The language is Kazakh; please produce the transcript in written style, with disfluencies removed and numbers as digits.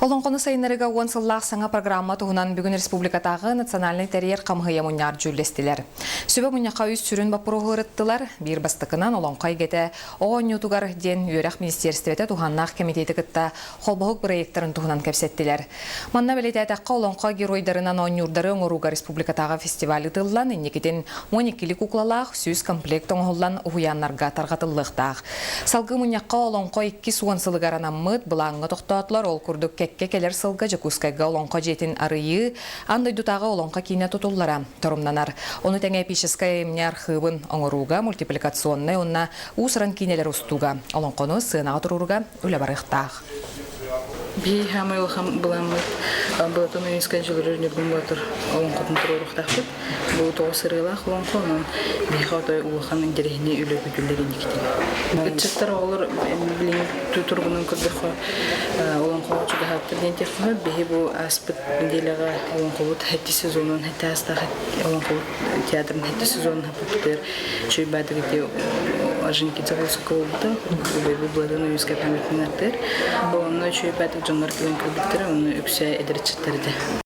Олонқоны сайынырыға оң сыллақ саңа программа туғынан бүгін республикатағы национальный терьер қамғыя мұньяр жүлестілер. Сөбі мұньяқа үз сүрін бапырығы ұрыттылар, бір бастықынан олонқай кеті оғын ютуғар ден үйрәқ министерстветі туғаннақ комитеті кітті қолбағық проекттарын туғынан кәпсеттілер. Манна білеті әтәққа олонқа геройдарынан оңюрдары оңыруға республикатағы фестивалі тыллан, енекетін 12-лі куклалақ сүз комплект оңғылан ұғыянларға тарғатылықтақ. Салғы мұньяқа олонқа 2 суан сылығарана мұд бұлаңғы тоқтатылар ол күрдік кәкке келер сылға жекускайға олонқа жетін арыйы, андай дутаға олонқа кейіне тұтуллара тұрымнанар. Оны тәңе пишескай емнер хыбын оңыруға, мультипликационны онна усыран кейнелер ұстуға, олонқоны сынаға тұруға үлі барықтақ. Би хамай улхам буламыт, булатын уйскан жылырыр нерген батыр, олонқатын тұрурықтақпыт. Бұл тоғысырылақ олонқоның бейхаутай улхан дерехіне үлі бүкілдері некетен. Үтсеттер олар білін тұрғының күрдіқі олонқоға чүгіхаттыр дентекімі, бейі бұл аспыт дейліға олонқолыт хәтті сезонын, хәтті астағы олонқолыт театрын хәтті сезонын хапыптыр. Чөй бәдігіде ажынки цагылсықы олды, бұл бұладың уйскай пәметін артыр. Оны чөй бәдік жонлар кілін кірбіттірі, оны үксе әдірчеттерді.